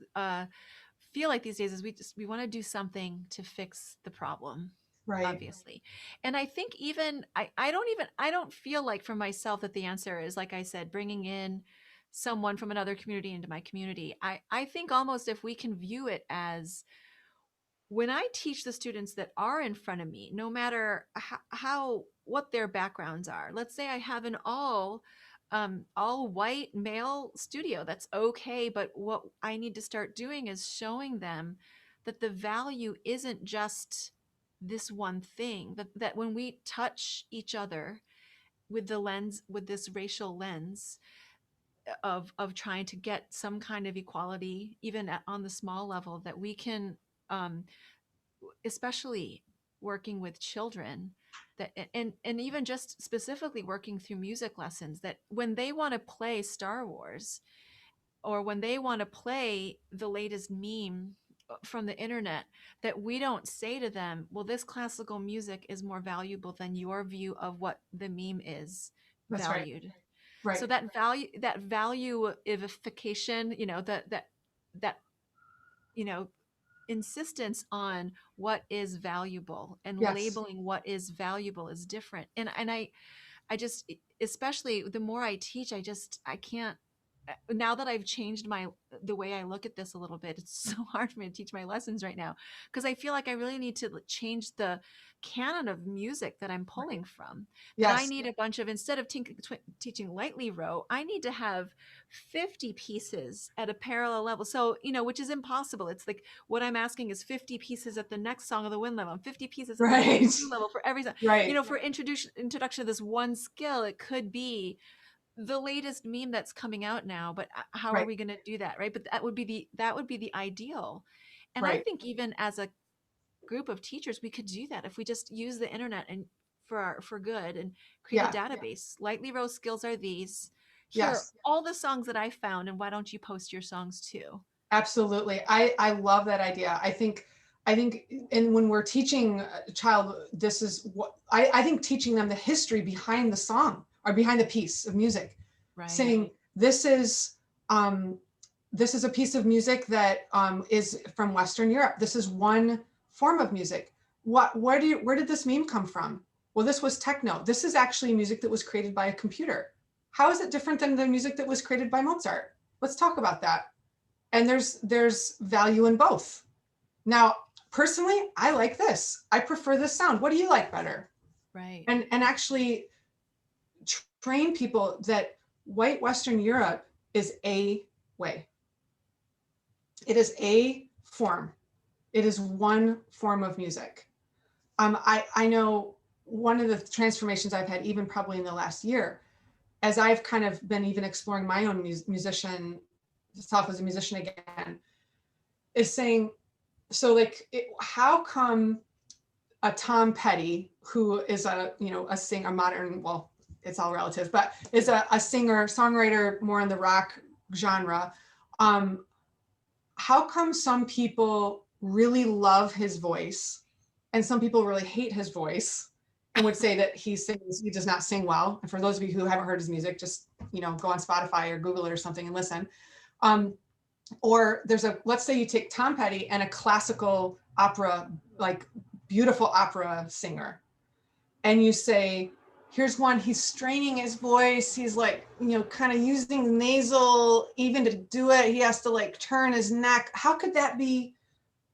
feel like these days is we want to do something to fix the problem, Right. obviously. And I think even I don't feel like for myself that the answer is, like I said, bringing in someone from another community into my community. I think almost if we can view it as, when I teach the students that are in front of me, no matter how what their backgrounds are, let's say I have an all white male studio, that's okay. But what I need to start doing is showing them that the value isn't just this one thing, that when we touch each other with the lens, with this racial lens of trying to get some kind of equality, even on the small level, that we can, um, especially working with children, that and even just specifically working through music lessons, that when they want to play Star Wars, or when they want to play the latest meme from the internet, that we don't say to them, well, this classical music is more valuable than your view of what the meme is That's right. valued. So Right. that valueification, that you know insistence on what is valuable and Yes. labeling what is valuable is different. And I just, especially the more I teach, I can't, now that I've changed the way I look at this a little bit, it's so hard for me to teach my lessons right now, because I feel like I really need to change the canon of music that I'm Right. pulling from. That I Yes. need a bunch of, instead of teaching lightly row, I need to have 50 pieces at a parallel level. So, which is impossible. It's like, what I'm asking is 50 pieces at the next Song of the Wind level, and 50 pieces at the next Right. two level for every song. Right. For introduction of this one skill, it could be the latest meme that's coming out now, but how are Right. we going to do that, right? But that would be the ideal. And I Right. think even as a group of teachers, we could do that if we just use the internet and for good, and create a Yeah. database. Lightly row skills are these. Here are Yes. all the songs that I found, and why don't you post your songs too? Absolutely. I love that idea. I think and when we're teaching a child, this is what I think, teaching them the history behind the song or behind the piece of music, Right. saying um this is a piece of music that is from Western Europe. This is one form of music. Where did this meme come from? Well, this was techno. This is actually music that was created by a computer. How is it different than the music that was created by Mozart? Let's talk about that. And there's value in both. Now, personally, I like this. I prefer this sound. What do you like better? Right. And actually train people that white Western Europe is a way. It is a form. It is one form of music. I know one of the transformations I've had, even probably in the last year, as I've kind of been even exploring my own musician self as a musician again, is saying, so like, how come a Tom Petty, who is a singer, a modern, well, it's all relative, but is a singer, songwriter, more in the rock genre. Um, how come some people really love his voice And some people really hate his voice and would say that he does not sing well. And for those of you who haven't heard his music, just, go on Spotify or Google it or something and listen. Or let's say you take Tom Petty and a classical opera, like beautiful opera singer, and you say, here's one, he's straining his voice. He's like, kind of using nasal, even to do it. He has to like turn his neck. How could that be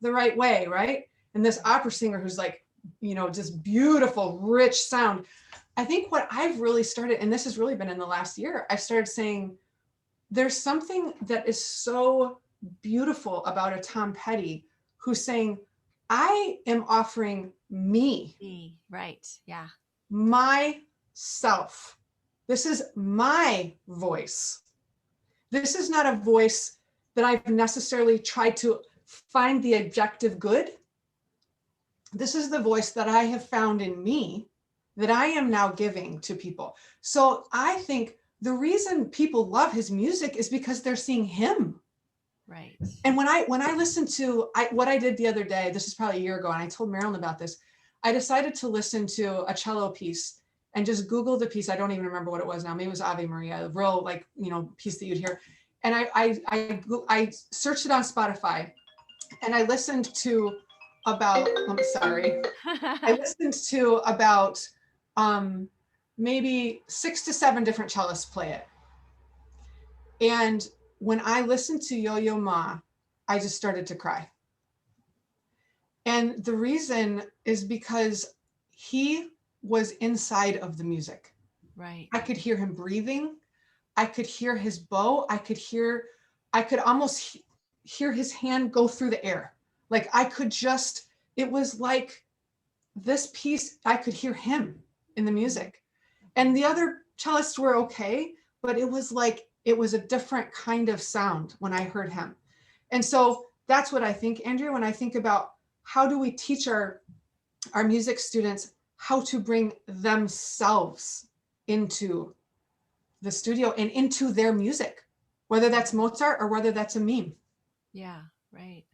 the right way, right? And this opera singer who's like, just beautiful, rich sound. I think what I've really started, and this has really been in the last year, I've started saying, there's something that is so beautiful about a Tom Petty who's saying, I am offering me, right. Yeah. myself. This is my voice. This is not a voice that I've necessarily tried to find the objective good. This is the voice that I have found in me that I am now giving to people. So I think the reason people love his music is because they're seeing him. Right. And when I listened to what I did the other day, this is probably a year ago, and I told Marilyn about this, I decided to listen to a cello piece and just Google the piece. I don't even remember what it was now. Maybe it was Ave Maria, a real piece that you'd hear. And I searched it on Spotify, and I listened to about, I'm sorry, I listened to about maybe 6 to 7 different cellists play it. And when I listened to Yo-Yo Ma, I just started to cry. And the reason is because he was inside of the music. Right. I could hear him breathing. I could hear his bow. I could almost hear his hand go through the air. Like it was like this piece, I could hear him in the music. And the other cellists were okay, but it was a different kind of sound when I heard him. And so that's what I think, Andrea, when I think about how do we teach our music students how to bring themselves into the studio and into their music, whether that's Mozart or whether that's a meme. Yeah, right.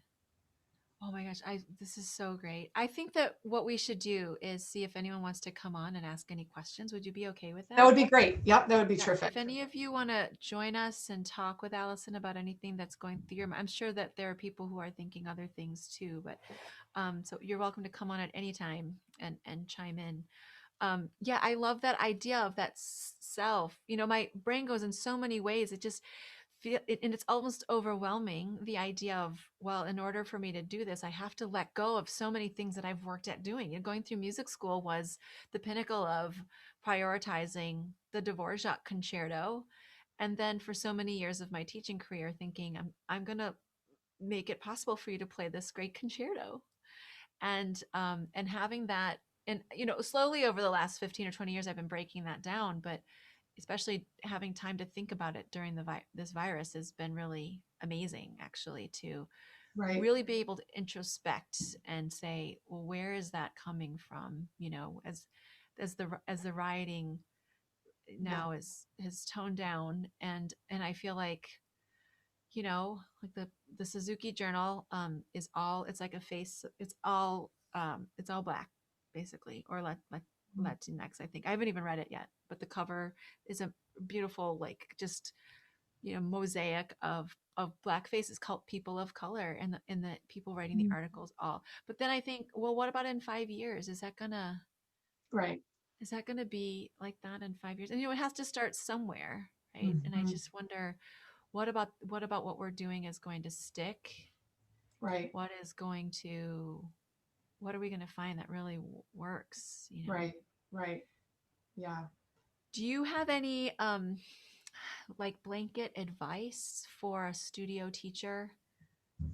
Oh my gosh, this is so great. I think that what we should do is see if anyone wants to come on and ask any questions. Would you be okay with That that? would be great. Yep, that would be Yeah, terrific. if any of you want to join us and talk with Allison about anything that's going through your mind, I'm sure that there are people who are thinking other things too, but so you're welcome to come on at any time and chime in. Yeah, I love that idea of that self. My brain goes in so many ways. It just feel it, and it's almost overwhelming, the idea of, well, in order for me to do this, I have to let go of so many things that I've worked at doing. And going through music school was the pinnacle of prioritizing the Dvorak concerto. And then for so many years of my teaching career, thinking I'm going to make it possible for you to play this great concerto. And having that, and slowly over the last 15 or 20 years, I've been breaking that down, but especially having time to think about it during this virus has been really amazing, actually, to Right. really be able to introspect and say, well, where is that coming from? As the rioting Yeah. now has toned down, and I feel like, like the Suzuki Journal is all, it's like a face, it's all black, basically, or Latinx, I think. I haven't even read it yet, but the cover is a beautiful, like, just mosaic of black faces called people of color, and the people writing the articles all. But then I think, well, what about in 5 years? Right. Is that gonna be like that in 5 years? And it has to start somewhere, right? And I Mm-hmm. just wonder, what about what we're doing is going to stick? Right. What are we going to find that really works? Right. Right. Yeah. Do you have any like blanket advice for a studio teacher,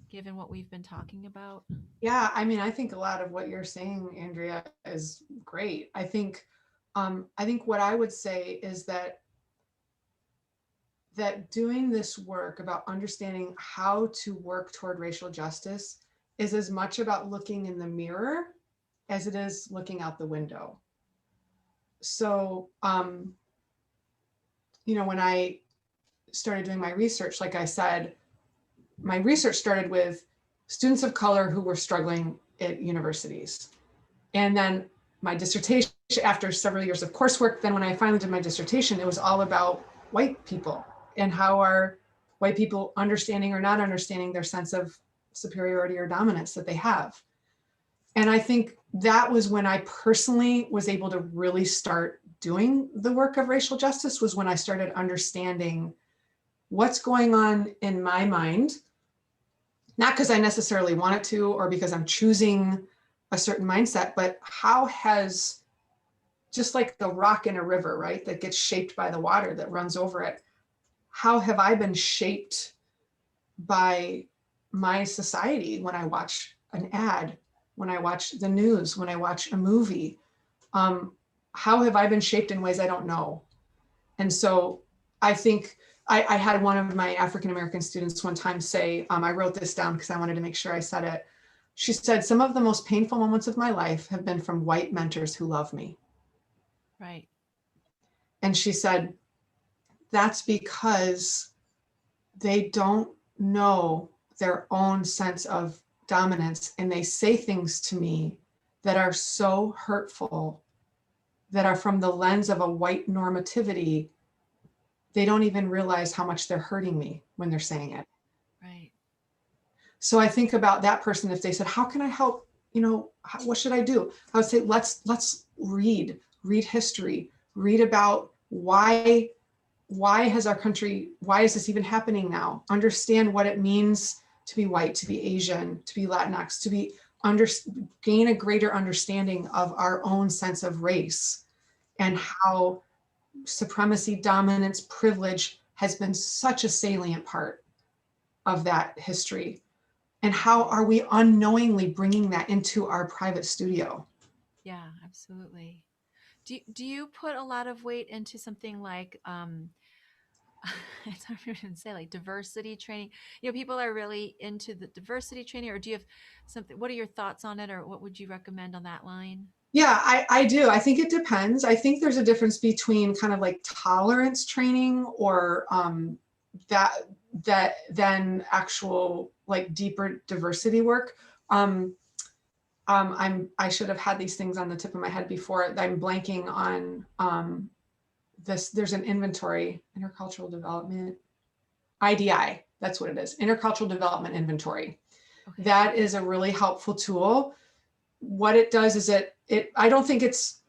given what we've been talking about? Yeah, I mean, I think a lot of what you're saying, Andrea, is great. I think what I would say is that doing this work about understanding how to work toward racial justice is as much about looking in the mirror as it is looking out the window. So, when I started doing my research, like I said, my research started with students of color who were struggling at universities. And then my dissertation, after several years of coursework, then when I finally did my dissertation, it was all about white people and how are white people understanding or not understanding their sense of superiority or dominance that they have. And I think that was when I personally was able to really start doing the work of racial justice, was when I started understanding what's going on in my mind, not because I necessarily want it to or because I'm choosing a certain mindset, but how has, just like the rock in a river, right, that gets shaped by the water that runs over it, how have I been shaped by my society when I watch an ad, when I watch the news, when I watch a movie? Um, how have I been shaped in ways I don't know? And so I think I had one of my African American students one time say, I wrote this down because I wanted to make sure I said it. She said, some of the most painful moments of my life have been from white mentors who love me. Right. And she said, that's because they don't know their own sense of dominance. And they say things to me that are so hurtful, that are from the lens of a white normativity. They don't even realize how much they're hurting me when they're saying it. Right. So I think about that person. If they said, how can I help? What should I do? I would say, let's read history, read about why has our country, why is this even happening now? Understand what it means to be white, to be Asian, to be Latinx, to be under, gain a greater understanding of our own sense of race and Right. how supremacy, dominance, privilege has been such a salient part of that history. And how Right. are we unknowingly bringing that into our private studio? Yeah, absolutely. Do you put a lot of weight into something like it's hard to even say, like diversity training? People are really into the diversity training, or do you have something? What are your thoughts on it, or what would you recommend on that line? Yeah, I do. I think it depends. I think there's a difference between kind of like tolerance training or that than actual like deeper diversity work. Um, I should have had these things on the tip of my head before. I'm blanking on this. There's an inventory, intercultural development, IDI. That's what it is. Intercultural development inventory. Okay. That is a really helpful tool. What it does is I don't think it's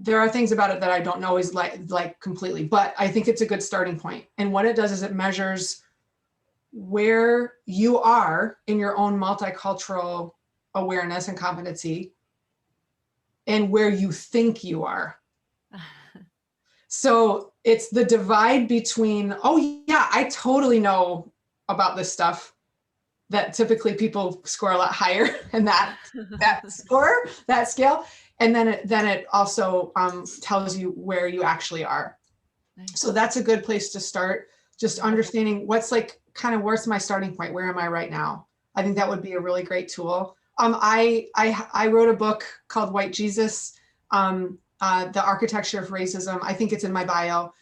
there are things about it that I don't know is like completely, but I think it's a good starting point. And what it does is it measures where you are in your own multicultural awareness and competency and where you think you are. So it's the divide between, oh yeah, I totally know about this stuff, that typically people score a lot higher in that scale. And then it also tells you where you actually are. So Nice. that's a good place to start. Just Yeah. understanding what's like kind of where's my starting point? Where am I right now? I think that would be a really great tool. I wrote a book called White Jesus, the architecture of racism. I think it's in my bio.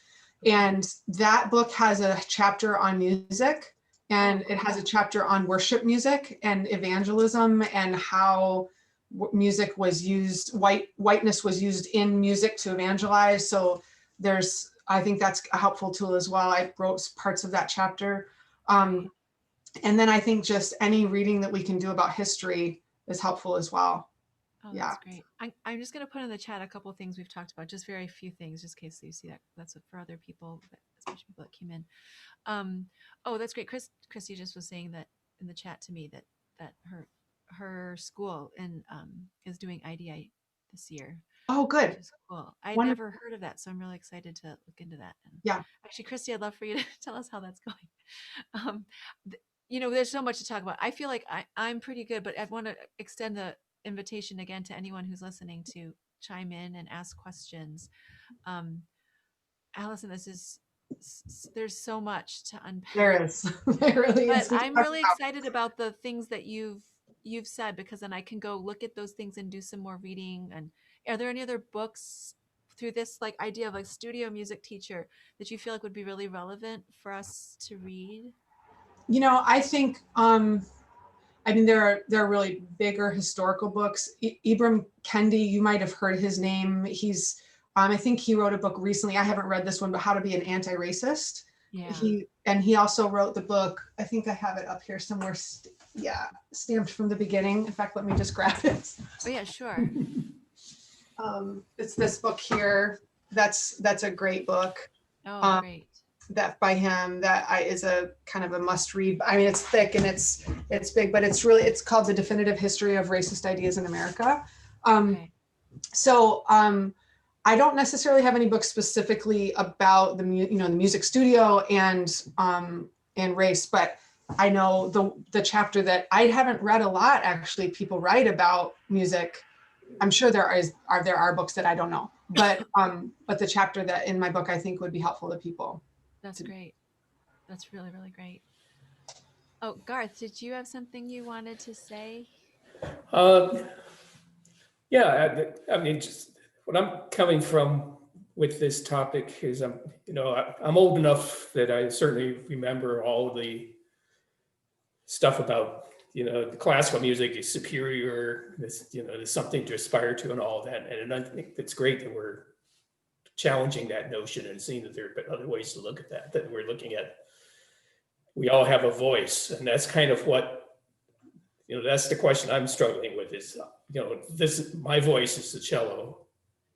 Okay. And that book has a chapter on music, Oh, and it has a cool. chapter on worship music and evangelism and how music was used, whiteness was used in music to evangelize. So I think that's a helpful tool as well. I wrote parts of that chapter. Right. Um, and then I think just any reading that we can do about history is helpful as well. Oh, Yeah. that's great. I'm just going to put in the chat a couple of things we've talked about, just very few things, just in case you see that. That's what for other people, especially people that came in. Um, oh, that's great. Christy just was saying that in the chat to me that her school is doing IDI this year, Oh, which good. is cool. I'd Wonderful. never heard of that, so I'm really excited to look into that. And Yeah. actually, Christy, I'd love for you to tell us how that's going. Um, there's so much to talk about. I feel like I'm pretty good, but I want to extend the invitation again to anyone who's listening to chime in and ask questions. Um, Allison, there's so much to unpack, There is. There really but is. We can I'm talk really about. excited about the things that you've said, because then I can go look at those things and do some more reading. And are there any other books through this like idea of like studio music teacher that you feel like would be really relevant for us to read? I think I mean, there are really bigger historical books. Ibram Kendi, you might have heard his name. He's, I think he wrote a book recently. I haven't read this one, but How to Be an Anti-Racist. Yeah. He also wrote the book. I think I have it up here somewhere. Stamped from the beginning. In fact, let me just grab it. Oh yeah, sure. It's this book here. That's a great book. Oh, great. That by him is a kind of a must read. I mean, it's thick and it's big, but it's called The Definitive History of Racist Ideas in America. Okay. So I don't necessarily have any books specifically about the music studio and race, but I know the chapter that I haven't read a lot. Actually, people write about music. I'm sure there are books that I don't know, but the chapter that in my book I think would be helpful to people. That's great. That's really, really great. Oh, Garth, did you have something you wanted to say? Yeah, I mean, just what I'm coming from with this topic is I'm old enough that I certainly remember all of the stuff about the classical music is superior. There's something to aspire to and all of that. And I think it's great that we're challenging that notion and seeing that there are other ways to look at that we're looking at. We all have a voice, and that's kind of what, that's the question I'm struggling with is, my voice is the cello,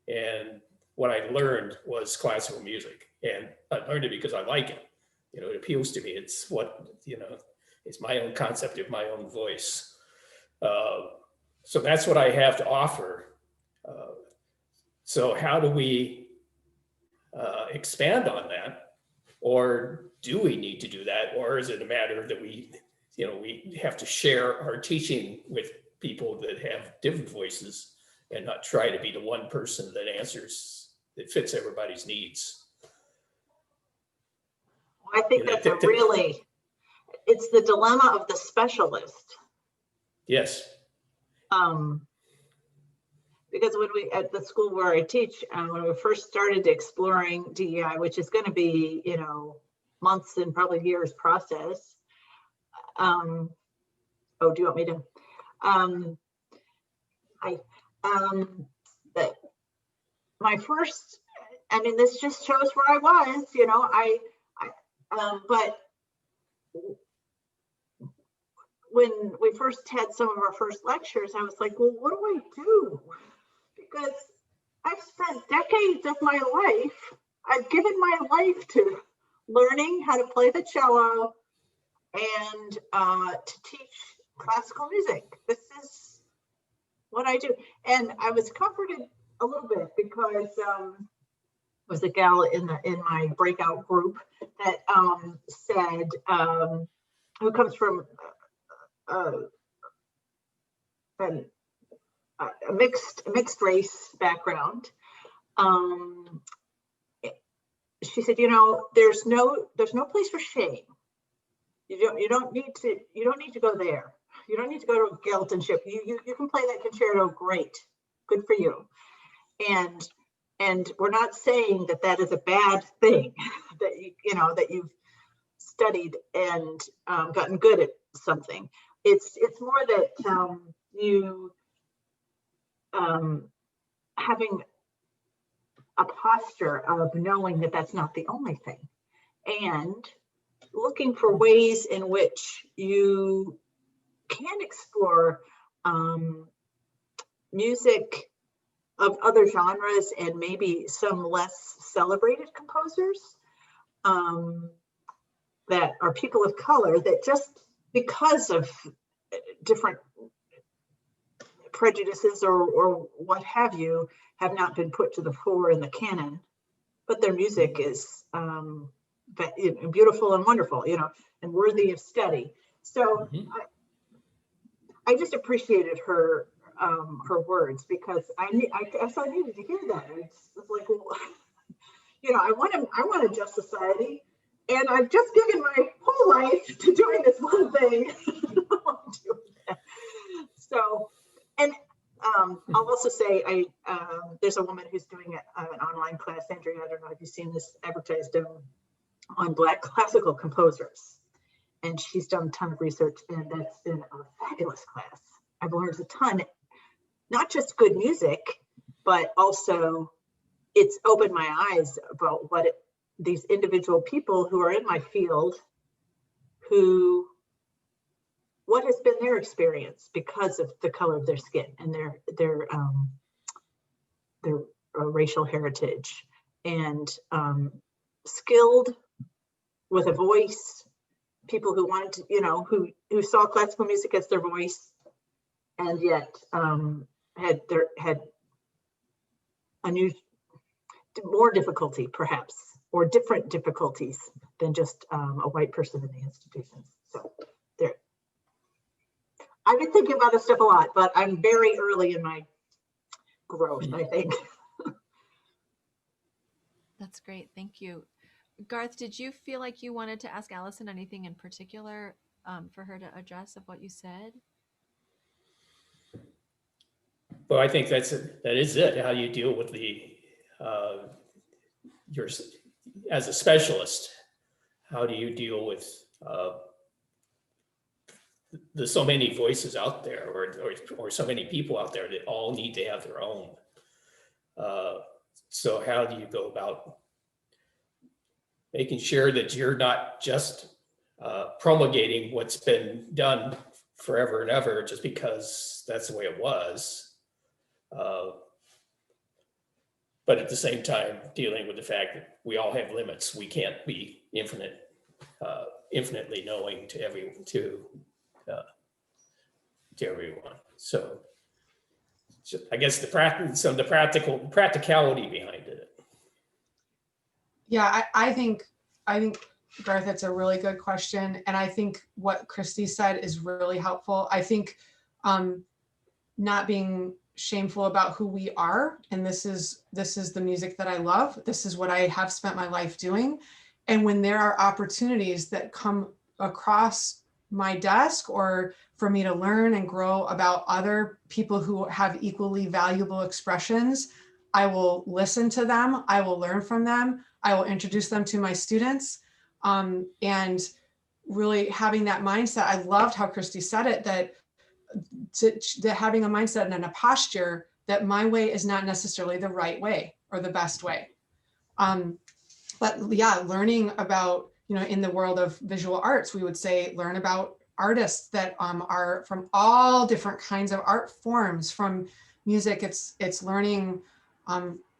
and what I learned was classical music, and I learned it because I like it. It appeals to me. It's what, it's my own concept of my own voice. So that's what I have to offer. So how do we expand on that? Or do we need to do that? Or is it a matter that we have to share our teaching with people that have different voices and not try to be the one person that fits everybody's needs? I think that's it's the dilemma of the specialist. Yes. Because when we, at the school where I teach, when we first started exploring DEI, which is going to be, months and probably years process. Do you want me to? My first, this just shows where I was, but when we first had some of our first lectures, I was like, well, what do I do? Because I've spent decades of my life, I've given my life to learning how to play the cello and to teach classical music. This is what I do. And I was comforted a little bit because there was a gal in my breakout group that said, who comes from a mixed race background. She said, there's no place for shame. You don't need to go there. You don't need to go to guilt and shame. You can play that concerto great. Good for you. And we're not saying that is a bad thing, that you've studied and gotten good at something. It's more that you having a posture of knowing that that's not the only thing, and looking for ways in which you can explore music of other genres and maybe some less celebrated composers that are people of color that just because of different prejudices or what have you have not been put to the fore in the canon, but their music is beautiful and wonderful, and worthy of study. So I just appreciated her words because I guess I needed to hear that. It's like, well, I want a just society, and I've just given my whole life to doing this one thing. So, and I'll also say there's a woman who's doing an online class, Andrea. I don't know if you've seen this advertised on Black classical composers, and she's done a ton of research, and that's been a fabulous class. I've learned a ton, not just good music, but also it's opened my eyes about these individual people who are in my field, what has been their experience because of the color of their skin and their racial heritage, and skilled with a voice, people who wanted to, who saw classical music as their voice, and yet had more difficulty perhaps, or different difficulties than just a white person in the institutions. So there, I've been thinking about this stuff a lot, but I'm very early in my growth, I think. That's great. Thank you. Garth, did you feel like you wanted to ask Allison anything in particular for her to address of what you said? Well, I think that is it. How you deal with as a specialist, how do you deal with there's so many voices out there, or so many people out there that all need to have their own. So how do you go about making sure that you're not just promulgating what's been done forever and ever just because that's the way it was, but at the same time dealing with the fact that we all have limits. We can't be infinitely knowing to everyone. So I guess the practicality behind it. Yeah, I think Garth, that's a really good question. And I think what Christy said is really helpful. I think not being shameful about who we are. And this is the music that I love. This is what I have spent my life doing. And when there are opportunities that come across my desk, or for me to learn and grow about other people who have equally valuable expressions, I will listen to them. I will learn from them. I will introduce them to my students. And really having that mindset. I loved how Christy said it, that having a mindset and a posture that my way is not necessarily the right way or the best way. But yeah, learning about, in the world of visual arts, we would say learn about artists that are from all different kinds of art forms. From music, it's learning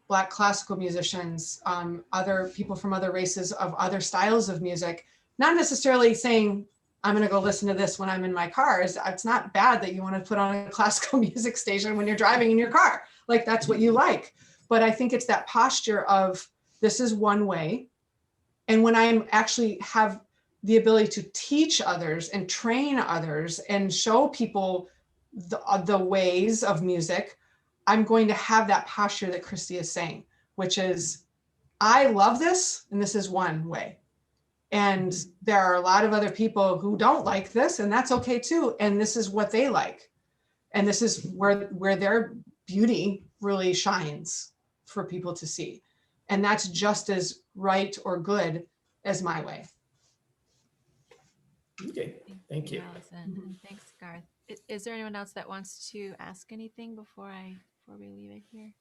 Black classical musicians, other people from other races of other styles of music, not necessarily saying, I'm going to go listen to this when I'm in my car. It's not bad that you want to put on a classical music station when you're driving in your car. Like, that's what you like. But I think it's that posture of, this is one way. And when I actually have the ability to teach others and train others and show people the ways of music, I'm going to have that posture that Christy is saying, which is, I love this, and this is one way. And there are a lot of other people who don't like this, and that's okay too. And this is what they like. And this is where their beauty really shines for people to see. And that's just as right or good as my way. Okay, thank you. Allison. And thanks, Garth. Is there anyone else that wants to ask anything before we leave it here?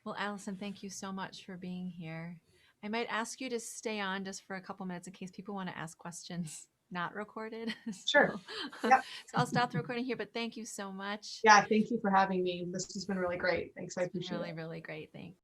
Well, Allison, thank you so much for being here. I might ask you to stay on just for a couple minutes in case people want to ask questions not recorded. Sure. Yep. So I'll stop the recording here, but thank you so much. Yeah, thank you for having me. This has been really great. Thanks, I appreciate it. Really, really great. Thanks.